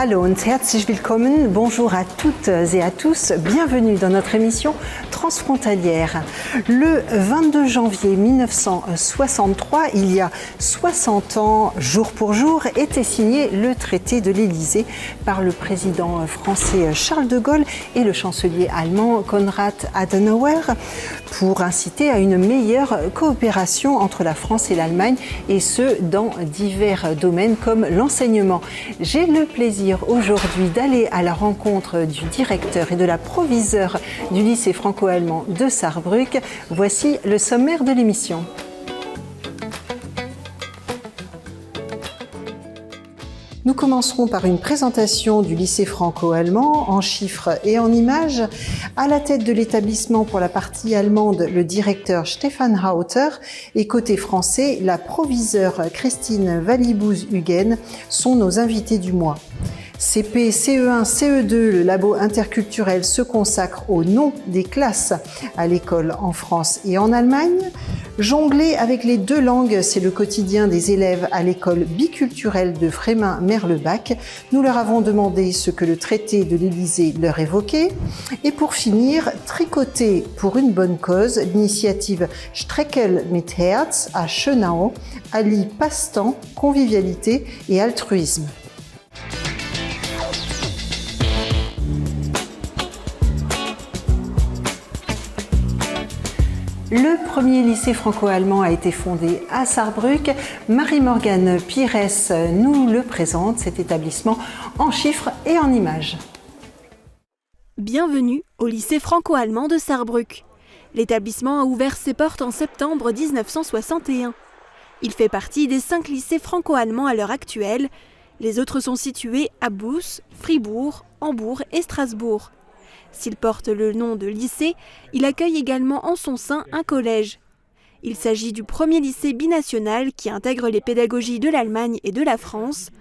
Hallo und herzlich willkommen, bonjour à toutes et à tous, bienvenue dans notre émission transfrontalière. Le 22 janvier 1963, il y a 60 ans, jour pour jour, était signé le traité de l'Élysée par le président français Charles de Gaulle et le chancelier allemand Konrad Adenauer pour inciter à une meilleure coopération entre la France et l'Allemagne et ce, dans divers domaines comme l'enseignement. J'ai le plaisir aujourd'hui d'aller à la rencontre du directeur et de la proviseure du lycée franco-allemand de Sarrebruck. Voici le sommaire de l'émission. Nous commencerons par une présentation du lycée franco-allemand en chiffres et en images. À la tête de l'établissement pour la partie allemande, le directeur Stefan Hauter et côté français, la proviseure Christine Wallibouz-Huguen sont nos invités du mois. CP, CE1, CE2, le labo interculturel se consacre au nom des classes à l'école en France et en Allemagne. Jongler avec les deux langues, c'est le quotidien des élèves à l'école biculturelle de Frémin-Merlebach. Nous leur avons demandé ce que le traité de l'Élysée leur évoquait. Et pour finir, tricoter pour une bonne cause, l'initiative Streckel mit Herz à Schönau allie passe-temps, convivialité et altruisme. Le premier lycée franco-allemand a été fondé à Sarrebruck. Marie-Morgane Pires nous le présente, cet établissement en chiffres et en images. Bienvenue au lycée franco-allemand de Sarrebruck. L'établissement a ouvert ses portes en septembre 1961. Il fait partie des 5 lycées franco-allemands à l'heure actuelle. Les autres sont situés à Buß, Fribourg, Hambourg et Strasbourg. S'il porte le nom de lycée, il accueille également en son sein un collège. Il s'agit du premier lycée binational qui intègre les pédagogies de l'Allemagne et de la France.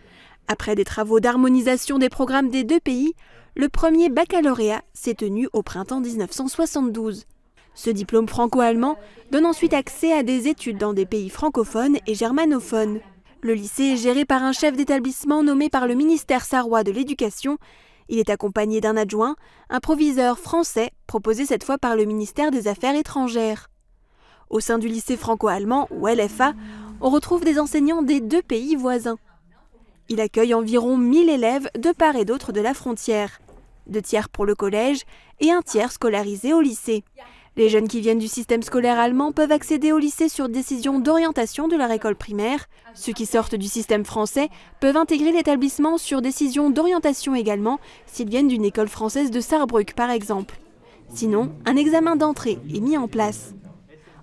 Après des travaux d'harmonisation des programmes des deux pays, le premier baccalauréat s'est tenu au printemps 1972. Ce diplôme franco-allemand donne ensuite accès à des études dans des pays francophones et germanophones. Le lycée est géré par un chef d'établissement nommé par le ministère sarrois de l'Éducation. Il est accompagné d'un adjoint, un proviseur français, proposé cette fois par le ministère des Affaires étrangères. Au sein du lycée franco-allemand, ou LFA, on retrouve des enseignants des deux pays voisins. Il accueille environ 1000 élèves de part et d'autre de la frontière. 2 tiers pour le collège et 1 tiers scolarisés au lycée. Les jeunes qui viennent du système scolaire allemand peuvent accéder au lycée sur décision d'orientation de leur école primaire. Ceux qui sortent du système français peuvent intégrer l'établissement sur décision d'orientation également, s'ils viennent d'une école française de Sarrebruck par exemple. Sinon, un examen d'entrée est mis en place.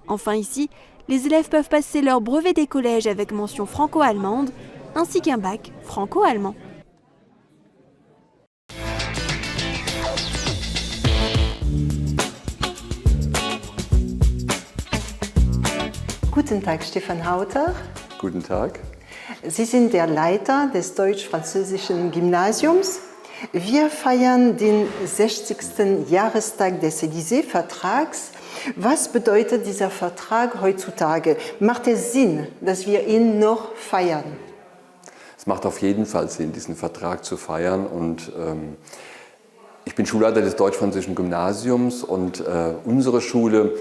Enfin ici, les élèves peuvent passer leur brevet des collèges avec mention franco-allemande, ainsi qu'un bac franco-allemand. Guten Tag, Stefan Hauter. Guten Tag. Sie sind der Leiter des deutsch-französischen Gymnasiums. Wir feiern den 60. Jahrestag des Élysée-Vertrags. Was bedeutet dieser Vertrag heutzutage? Macht es Sinn, dass wir ihn noch feiern? Es macht auf jeden Fall Sinn, diesen Vertrag zu feiern. Und ich bin Schulleiter des deutsch-französischen Gymnasiums und unsere Schule,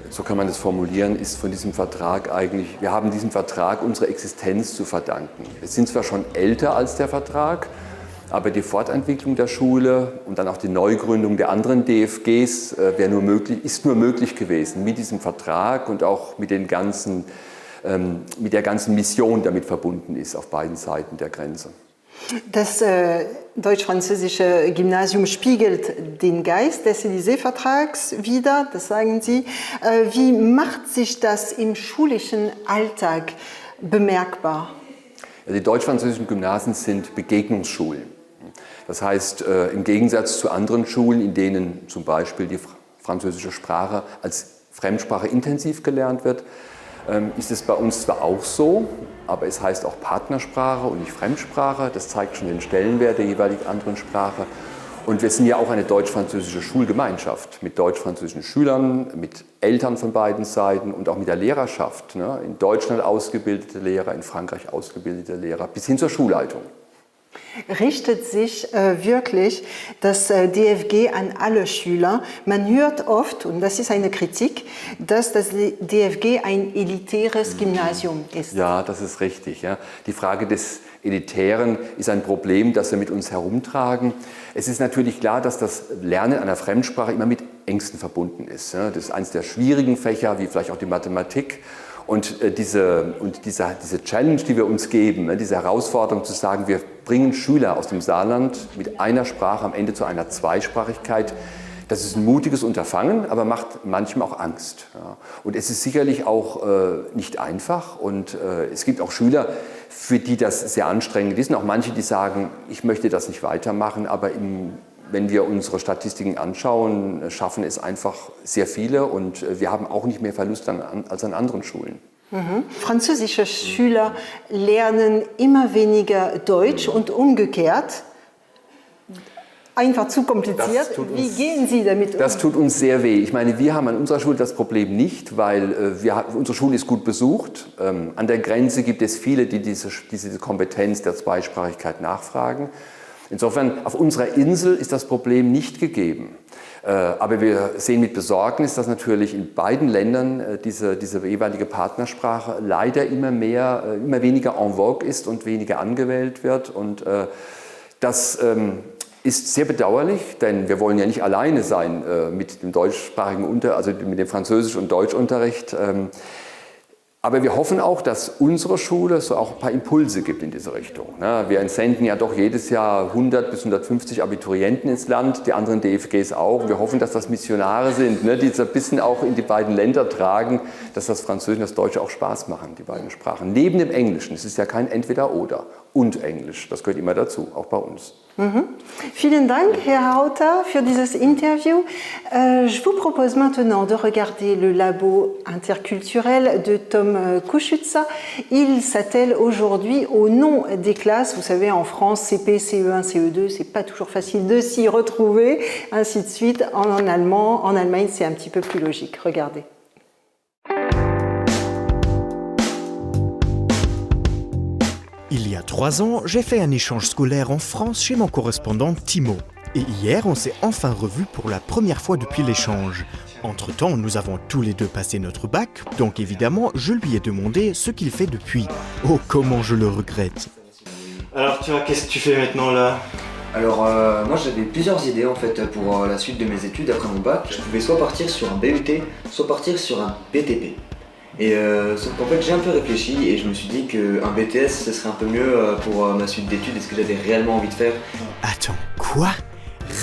so kann man das formulieren, ist von diesem Vertrag eigentlich, wir haben diesem Vertrag unsere Existenz zu verdanken. Wir sind zwar schon älter als der Vertrag, aber die Fortentwicklung der Schule und dann auch die Neugründung der anderen DFGs ist nur möglich gewesen mit diesem Vertrag und auch mit der ganzen Mission, die damit verbunden ist auf beiden Seiten der Grenze. Das deutsch-französische Gymnasium spiegelt den Geist des Élysée-Vertrags wider, das sagen Sie. Wie macht sich das im schulischen Alltag bemerkbar? Ja, die deutsch-französischen Gymnasien sind Begegnungsschulen. Das heißt, im Gegensatz zu anderen Schulen, in denen zum Beispiel die französische Sprache als Fremdsprache intensiv gelernt wird, ist es bei uns zwar auch so, aber es heißt auch Partnersprache und nicht Fremdsprache. Das zeigt schon den Stellenwert der jeweilig anderen Sprache. Und wir sind ja auch eine deutsch-französische Schulgemeinschaft mit deutsch-französischen Schülern, mit Eltern von beiden Seiten und auch mit der Lehrerschaft. In Deutschland ausgebildete Lehrer, in Frankreich ausgebildete Lehrer, bis hin zur Schulleitung. Richtet sich wirklich das DFG an alle Schüler? Man hört oft, und das ist eine Kritik, dass das DFG ein elitäres Gymnasium ist. Ja, das ist richtig. Ja. Die Frage des Elitären ist ein Problem, das wir mit uns herumtragen. Es ist natürlich klar, dass das Lernen einer Fremdsprache immer mit Ängsten verbunden ist. Ja. Das ist eines der schwierigen Fächer, wie vielleicht auch die Mathematik. Und diese Challenge, die wir uns geben, diese Herausforderung zu sagen, wir bringen Schüler aus dem Saarland mit einer Sprache am Ende zu einer Zweisprachigkeit, das ist ein mutiges Unterfangen, aber macht manchmal auch Angst. Ja. Und es ist sicherlich auch nicht einfach. Und es gibt auch Schüler, für die das sehr anstrengend ist. Und auch manche, die sagen, ich möchte das nicht weitermachen, aber wenn wir unsere Statistiken anschauen, schaffen es einfach sehr viele und wir haben auch nicht mehr Verlust als an anderen Schulen. Mhm. Französische Schüler lernen immer weniger Deutsch und umgekehrt. Einfach zu kompliziert. Wie gehen Sie damit um? Das tut uns sehr weh. Ich meine, wir haben an unserer Schule das Problem nicht, weil unsere Schule ist gut besucht. An der Grenze gibt es viele, die diese Kompetenz der Zweisprachigkeit nachfragen. Insofern, auf unserer Insel ist das Problem nicht gegeben. Aber wir sehen mit Besorgnis, dass natürlich in beiden Ländern diese jeweilige Partnersprache leider immer weniger en vogue ist und weniger angewählt wird. Und das ist sehr bedauerlich, denn wir wollen ja nicht alleine sein mit dem deutschsprachigen also mit dem Französisch- und Deutschunterricht. Aber wir hoffen auch, dass unsere Schule so auch ein paar Impulse gibt in diese Richtung. Wir entsenden ja doch jedes Jahr 100 bis 150 Abiturienten ins Land, die anderen DFGs auch. Wir hoffen, dass das Missionare sind, die so ein bisschen auch in die beiden Länder tragen, dass das Französische und das Deutsche auch Spaß machen, die beiden Sprachen. Neben dem Englischen, es ist ja kein Entweder-Oder, und Englisch, das gehört immer dazu, auch bei uns. Mhm. Vielen Dank, Herr Hauter, für dieses Interview. Je vous propose maintenant de regarder le labo interculturel de Tom Koschutza. Il s'attelle aujourd'hui au nom des classes. Vous savez, en France, CP, CE1, CE2, c'est pas toujours facile de s'y retrouver, ainsi de suite. En Allemagne, c'est un petit peu plus logique. Regardez. Il y a 3 ans, j'ai fait un échange scolaire en France chez mon correspondant Timo. Et hier, on s'est enfin revus pour la première fois depuis l'échange. Entre-temps, nous avons tous les deux passé notre bac, donc évidemment, je lui ai demandé ce qu'il fait depuis. Oh, comment je le regrette. Alors toi, qu'est-ce que tu fais maintenant là ? Alors moi j'avais plusieurs idées en fait pour la suite de mes études après mon bac. Je pouvais soit partir sur un BUT, soit partir sur un BTP. Et sauf qu'en fait j'ai un peu réfléchi et je me suis dit qu'un BTS ce serait un peu mieux pour ma suite d'études et ce que j'avais réellement envie de faire. Attends, quoi ?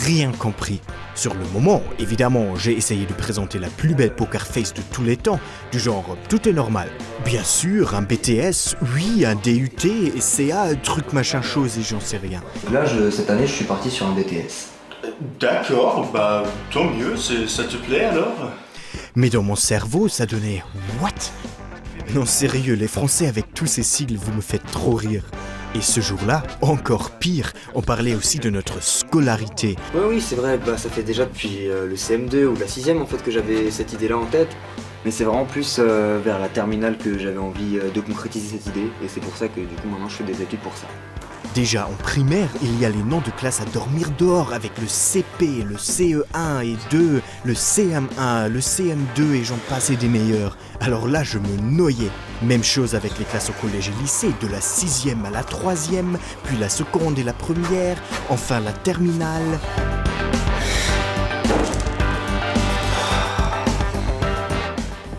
Rien compris. Sur le moment, évidemment, j'ai essayé de présenter la plus belle poker face de tous les temps, du genre tout est normal. Bien sûr, un BTS, oui, un DUT, CA, truc machin chose et j'en sais rien. Là, cette année, je suis parti sur un BTS. D'accord, bah tant mieux, ça te plaît alors ? Mais dans mon cerveau, ça donnait « What ?» Non, sérieux, les Français avec tous ces sigles, vous me faites trop rire. Et ce jour-là, encore pire, on parlait aussi de notre scolarité. Oui, c'est vrai, ça fait déjà depuis le CM2 ou la 6e en fait que j'avais cette idée-là en tête. Mais c'est vraiment plus vers la terminale que j'avais envie de concrétiser cette idée. Et c'est pour ça que du coup maintenant je fais des études pour ça. Déjà en primaire, il y a les noms de classes à dormir dehors avec le CP, le CE1 et 2, le CM1, le CM2 et j'en passe et des meilleurs. Alors là, je me noyais. Même chose avec les classes au collège et lycée, de la 6e à la 3e, puis la seconde et la première, enfin la terminale.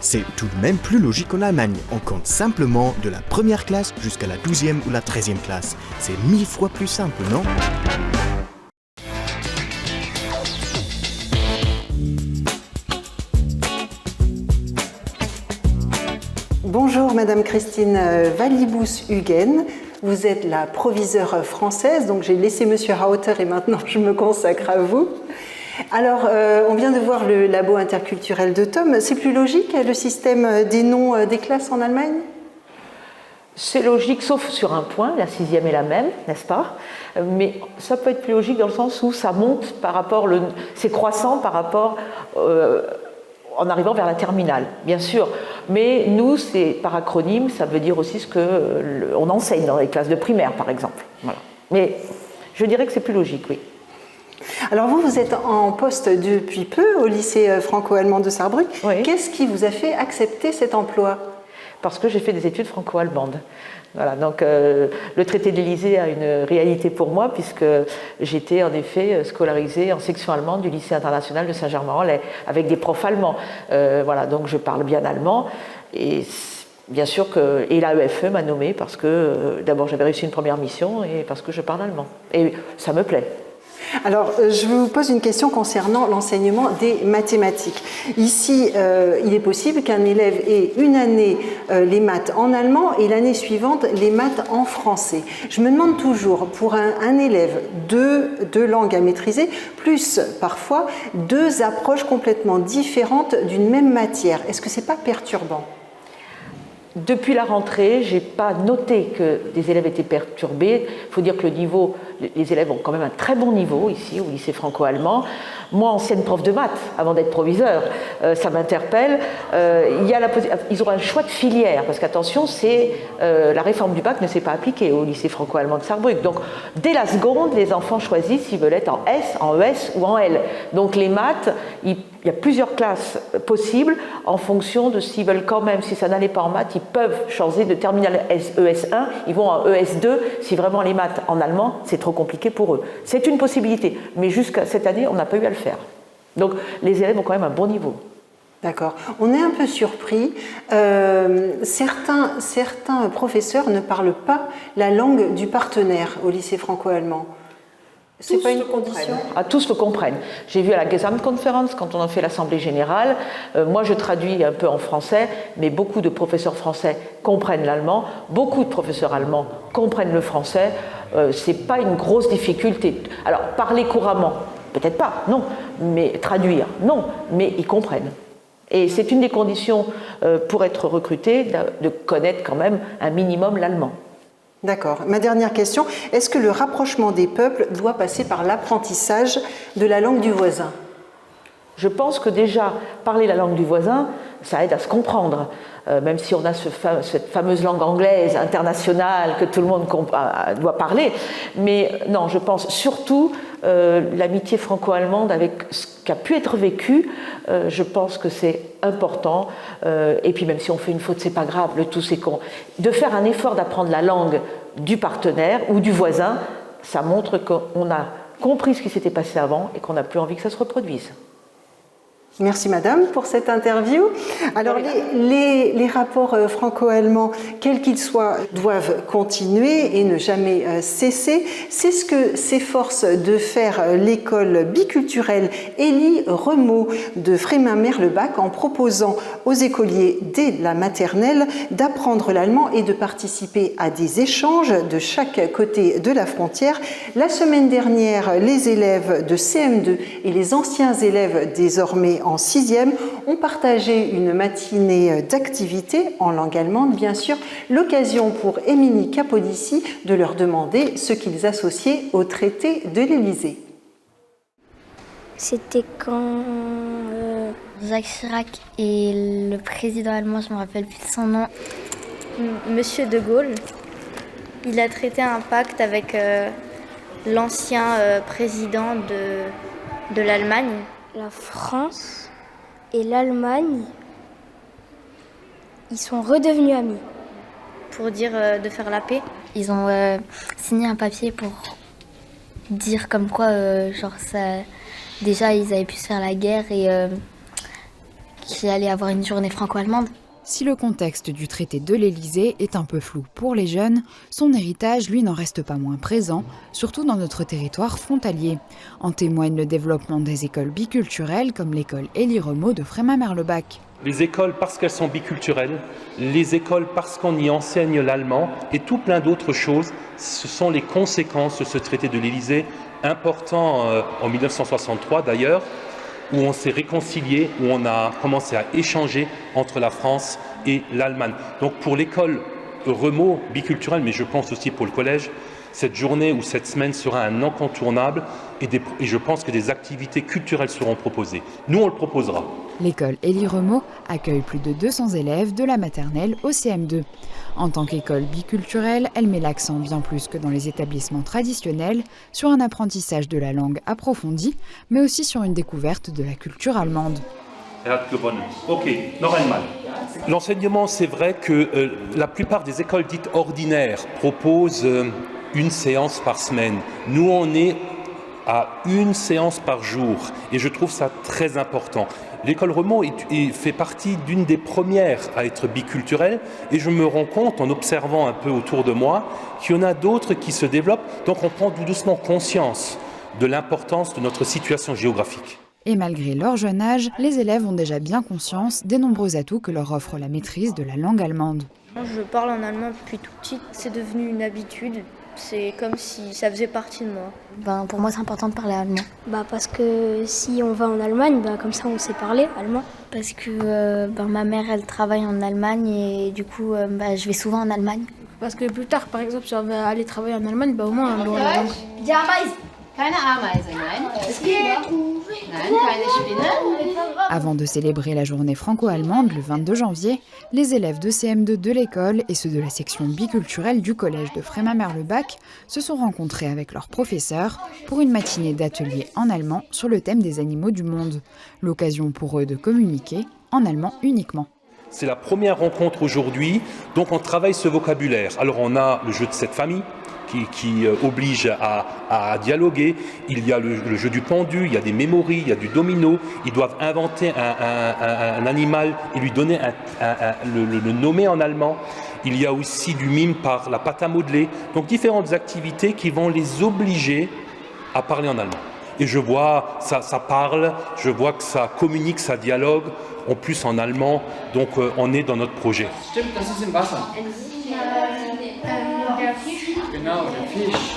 C'est tout de même plus logique en Allemagne. On compte simplement de la première classe jusqu'à la 12e ou la 13e classe. C'est 1000 fois plus simple, non ? Bonjour Madame Christine Wallibus-Huguen. Vous êtes la proviseure française, donc j'ai laissé Monsieur Hauter et maintenant je me consacre à vous. Alors, on vient de voir le labo interculturel de Tom. C'est plus logique, le système des noms des classes en Allemagne ? C'est logique, sauf sur un point, la 6e est la même, n'est-ce pas ? Mais ça peut être plus logique dans le sens où ça monte par rapport, c'est croissant par rapport, en arrivant vers la terminale, bien sûr. Mais nous, c'est par acronyme, ça veut dire aussi ce qu'on enseigne dans les classes de primaire, par exemple. Voilà. Mais Je dirais que c'est plus logique, oui. Alors vous êtes en poste depuis peu au lycée franco-allemand de Sarrebruck. Oui. Qu'est-ce qui vous a fait accepter cet emploi ? Parce que j'ai fait des études franco-allemandes. Voilà, donc le traité de l'Élysée a une réalité pour moi, puisque j'étais en effet scolarisée en section allemande du lycée international de Saint-Germain-en-Laye, avec des profs allemands. Voilà, donc je parle bien allemand. Et bien sûr que l'AEFE m'a nommée parce que d'abord j'avais réussi une première mission et parce que je parle allemand. Et ça me plaît. Alors, je vous pose une question concernant l'enseignement des mathématiques. Ici, il est possible qu'un élève ait une année les maths en allemand et l'année suivante les maths en français. Je me demande toujours, pour un élève, deux langues à maîtriser, plus parfois deux approches complètement différentes d'une même matière. Est-ce que ce n'est pas perturbant ? Depuis la rentrée, je n'ai pas noté que des élèves étaient perturbés. Il faut dire que le niveau, les élèves ont quand même un très bon niveau ici au lycée franco-allemand. Moi, ancienne prof de maths, avant d'être proviseur, ça m'interpelle. Ils auront un choix de filière, parce qu'attention, la réforme du bac ne s'est pas appliquée au lycée franco-allemand de Sarrebruck. Donc, dès la seconde, les enfants choisissent s'ils veulent être en S, en ES ou en L. Donc, les maths, il y a plusieurs classes possibles en fonction de s'ils veulent quand même, si ça n'allait pas en maths, ils peuvent changer de terminale ES1, ils vont en ES2 si vraiment les maths en allemand, c'est trop compliqué pour eux. C'est une possibilité, mais jusqu'à cette année, on n'a pas eu à le faire. Donc les élèves ont quand même un bon niveau. D'accord. On est un peu surpris. Certains professeurs ne parlent pas la langue du partenaire au lycée franco-allemand. C'est pas une condition ? Tous le comprennent. J'ai vu à la Gesamtkonferenz, quand on a fait l'Assemblée Générale, moi je traduis un peu en français, mais beaucoup de professeurs français comprennent l'allemand, beaucoup de professeurs allemands comprennent le français, c'est pas une grosse difficulté. Alors, parler couramment, peut-être pas, non, mais traduire, non, mais ils comprennent. Et c'est une des conditions pour être recruté, de connaître quand même un minimum l'allemand. D'accord. Ma dernière question, est-ce que le rapprochement des peuples doit passer par l'apprentissage de la langue du voisin ? Je pense que déjà, parler la langue du voisin, ça aide à se comprendre. Même si on a cette fameuse langue anglaise internationale que tout le monde doit parler. Mais non, je pense surtout l'amitié franco-allemande avec ce qui a pu être vécu, je pense que c'est important. Et puis même si on fait une faute, c'est pas grave, le tout c'est de faire un effort d'apprendre la langue du partenaire ou du voisin, ça montre qu'on a compris ce qui s'était passé avant et qu'on n'a plus envie que ça se reproduise. Merci Madame pour cette interview. Alors les rapports franco-allemands, quels qu'ils soient, doivent continuer et ne jamais cesser. C'est ce que s'efforce de faire l'école biculturelle Élie Remeau de Frémin-Merlebach en proposant aux écoliers dès la maternelle d'apprendre l'allemand et de participer à des échanges de chaque côté de la frontière. La semaine dernière, les élèves de CM2 et les anciens élèves désormais en 6e ont partagé une matinée d'activités en langue allemande, bien sûr, l'occasion pour Émilie Capodici de leur demander ce qu'ils associaient au traité de l'Élysée. C'était quand Jacques Chirac et le président allemand, je ne me rappelle plus de son nom, Monsieur de Gaulle, il a traité un pacte avec l'ancien président de l'Allemagne. La France et l'Allemagne, ils sont redevenus amis. Pour dire de faire la paix. Ils ont signé un papier pour dire comme quoi, déjà ils avaient pu se faire la guerre et qu'il allait y avoir une journée franco-allemande. Si le contexte du traité de l'Élysée est un peu flou pour les jeunes, son héritage, lui, n'en reste pas moins présent, surtout dans notre territoire frontalier. En témoigne le développement des écoles biculturelles comme l'école Élie Remeau de Frémin-Merlebach. Les écoles parce qu'elles sont biculturelles, les écoles parce qu'on y enseigne l'allemand et tout plein d'autres choses, ce sont les conséquences de ce traité de l'Élysée, important en 1963 d'ailleurs, où on s'est réconcilié, où on a commencé à échanger entre la France et l'Allemagne. Donc pour l'école Remeau biculturelle, mais je pense aussi pour le collège, cette journée ou cette semaine sera un incontournable et je pense que des activités culturelles seront proposées. Nous, on le proposera. L'école Élie Remeau accueille plus de 200 élèves de la maternelle au CM2. En tant qu'école biculturelle, elle met l'accent bien plus que dans les établissements traditionnels sur un apprentissage de la langue approfondi, mais aussi sur une découverte de la culture allemande. L'enseignement, c'est vrai que la plupart des écoles dites ordinaires proposent une séance par semaine. Nous, on est à une séance par jour et je trouve ça très important. L'école Remeau fait partie d'une des premières à être biculturelle et je me rends compte en observant un peu autour de moi qu'il y en a d'autres qui se développent, donc on prend tout doucement conscience de l'importance de notre situation géographique. Et malgré leur jeune âge, les élèves ont déjà bien conscience des nombreux atouts que leur offre la maîtrise de la langue allemande. Je parle en allemand depuis tout petit, c'est devenu une habitude. C'est comme si ça faisait partie de moi. Pour moi, c'est important de parler allemand. Parce que si on va en Allemagne, comme ça, on sait parler allemand. Parce que ma mère, elle travaille en Allemagne et du coup, je vais souvent en Allemagne. Parce que plus tard, par exemple, si on va aller travailler en Allemagne, au moins on doit la langue. Keine Ameise, nein. Nein, keine Spinne. Avant de célébrer la journée franco-allemande le 22 janvier, les élèves de CM2 de l'école et ceux de la section biculturelle du collège de Frémin-Merlebach se sont rencontrés avec leurs professeurs pour une matinée d'atelier en allemand sur le thème des animaux du monde. L'occasion pour eux de communiquer en allemand uniquement. C'est la première rencontre aujourd'hui, donc on travaille ce vocabulaire. Alors on a le jeu de cette famille, qui oblige à dialoguer. Il y a le jeu du pendu, il y a des mémories, il y a du domino. Ils doivent inventer un animal et lui donner le nommer en allemand. Il y a aussi du mime par la pâte à modeler. Donc différentes activités qui vont les obliger à parler en allemand. Et je vois, ça parle, je vois que ça communique, ça dialogue, en plus en allemand. Donc on est dans notre projet. Stimmt, das ist im Wasser. Genau, der Fisch.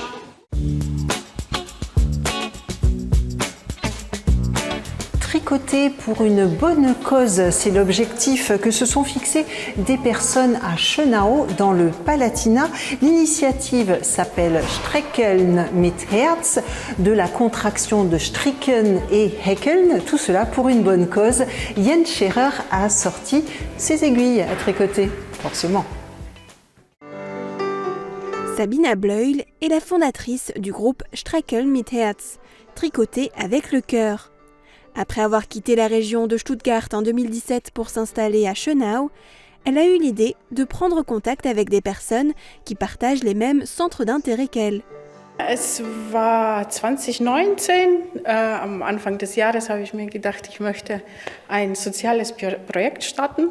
Tricoter pour une bonne cause, c'est l'objectif que se sont fixés des personnes à Schönau dans le Palatinat. L'initiative s'appelle Strickeln mit Herz, de la contraction de stricken et häkeln, tout cela pour une bonne cause. Jens Scherer a sorti ses aiguilles à tricoter, forcément. Sabina Bleuil est la fondatrice du groupe Strickeln mit Herz, tricoter avec le cœur. Après avoir quitté la région de Stuttgart en 2017 pour s'installer à Schönau, elle a eu l'idée de prendre contact avec des personnes qui partagent les mêmes centres d'intérêt qu'elle. Es war 2019, am Anfang des Jahres habe ich mir gedacht, ich möchte ein soziales Projekt starten.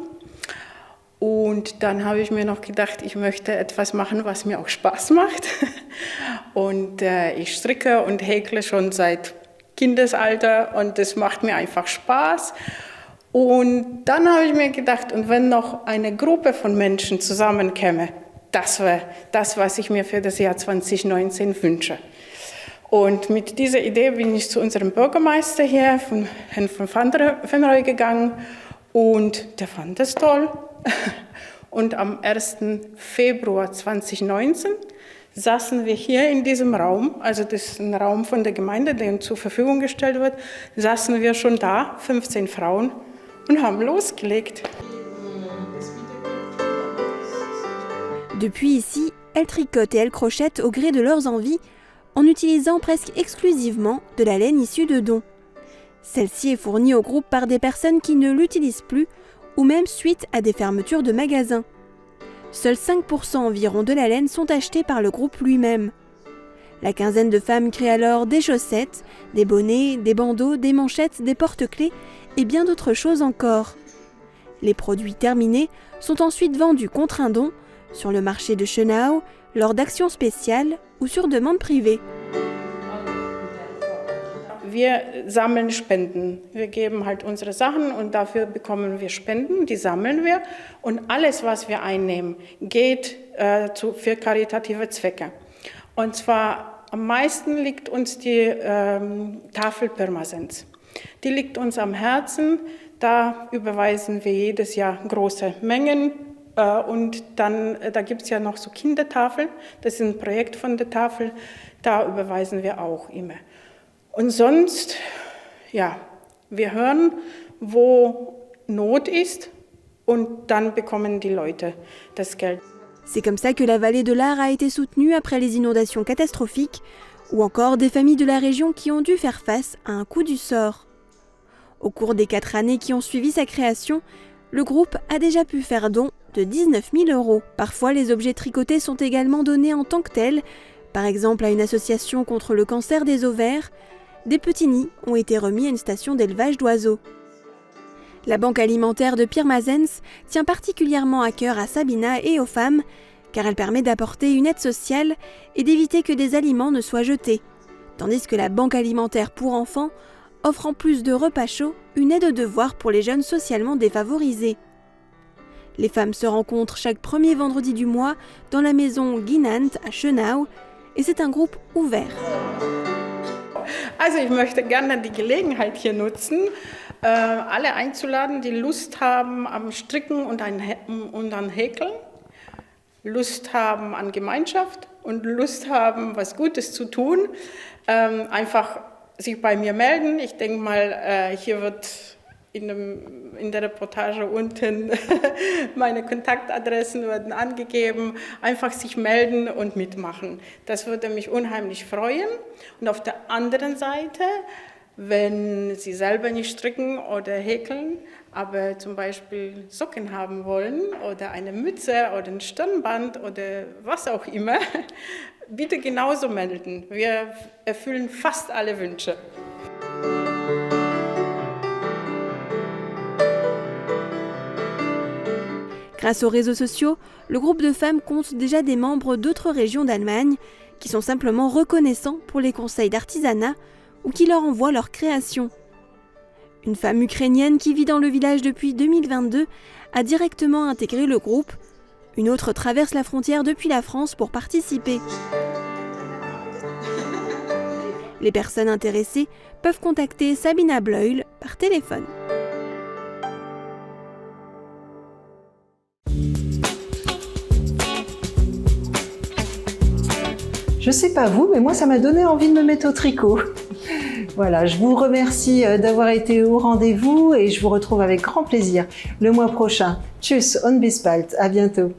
Und dann habe ich mir noch gedacht, ich möchte etwas machen, was mir auch Spaß macht. Und ich stricke und häkle schon seit Kindesalter und das macht mir einfach Spaß. Und dann habe ich mir gedacht, und wenn noch eine Gruppe von Menschen zusammenkäme, das wäre das, was ich mir für das Jahr 2019 wünsche. Und mit dieser Idee bin ich zu unserem Bürgermeister hier, Herrn von Venrooy, gegangen und der fand das toll. Und am 1. Februar 2019 saßen wir hier in diesem Raum, also das ist ein Raum von der Gemeinde, der uns zur Verfügung gestellt wird, saßen wir schon da, 15 Frauen, und haben losgelegt. Depuis ici, elles tricotent et elles crochettent au gré de leurs envies en utilisant presque exclusivement de la laine issue de dons. Celle-ci est fournie au groupe par des personnes qui ne l'utilisent plus ou même suite à des fermetures de magasins. Seuls 5% environ de la laine sont achetés par le groupe lui-même. La quinzaine de femmes crée alors des chaussettes, des bonnets, des bandeaux, des manchettes, des porte-clés et bien d'autres choses encore. Les produits terminés sont ensuite vendus contre un don sur le marché de Schönau, lors d'actions spéciales ou sur demande privée. Wir sammeln Spenden. Wir geben halt unsere Sachen und dafür bekommen wir Spenden, die sammeln wir. Und alles, was wir einnehmen, geht für karitative Zwecke. Und zwar am meisten liegt uns die Tafel Pirmasens. Die liegt uns am Herzen. Da überweisen wir jedes Jahr große Mengen. Und dann, da gibt es ja noch so Kindertafeln. Das ist ein Projekt von der Tafel. Da überweisen wir auch immer. Und sonst, ja, wir hören wo Not ist und dann bekommen die Leute das Geld. C'est comme ça que la vallée de l'Ar a été soutenue après les inondations catastrophiques ou encore des familles de la région qui ont dû faire face à un coup du sort. Au cours des 4 années qui ont suivi sa création, le groupe a déjà pu faire don de 19 000 €. Parfois, les objets tricotés sont également donnés en tant que tels, par exemple à une association contre le cancer des ovaires. Des petits nids ont été remis à une station d'élevage d'oiseaux. La banque alimentaire de Pirmasens tient particulièrement à cœur à Sabina et aux femmes, car elle permet d'apporter une aide sociale et d'éviter que des aliments ne soient jetés, tandis que la banque alimentaire pour enfants offre en plus de repas chauds une aide aux devoirs pour les jeunes socialement défavorisés. Les femmes se rencontrent chaque premier vendredi du mois dans la maison Ginant à Schönau et c'est un groupe ouvert. Also ich möchte gerne die Gelegenheit hier nutzen, alle einzuladen, die Lust haben am Stricken und an Häkeln, Lust haben an Gemeinschaft und Lust haben, was Gutes zu tun, einfach sich bei mir melden. Ich denke mal, hier wird in der Reportage unten meine Kontaktadressen werden angegeben. Einfach sich melden und mitmachen. Das würde mich unheimlich freuen. Und auf der anderen Seite, wenn Sie selber nicht stricken oder häkeln, aber zum Beispiel Socken haben wollen oder eine Mütze oder ein Stirnband oder was auch immer, bitte genauso melden. Wir erfüllen fast alle Wünsche. Grâce aux réseaux sociaux, le groupe de femmes compte déjà des membres d'autres régions d'Allemagne qui sont simplement reconnaissants pour les conseils d'artisanat ou qui leur envoient leurs créations. Une femme ukrainienne qui vit dans le village depuis 2022 a directement intégré le groupe. Une autre traverse la frontière depuis la France pour participer. Les personnes intéressées peuvent contacter Sabina Bleuel par téléphone. Je sais pas vous, mais moi ça m'a donné envie de me mettre au tricot. Voilà, je vous remercie d'avoir été au rendez-vous et je vous retrouve avec grand plaisir le mois prochain. Tschüss und bis bald, à bientôt.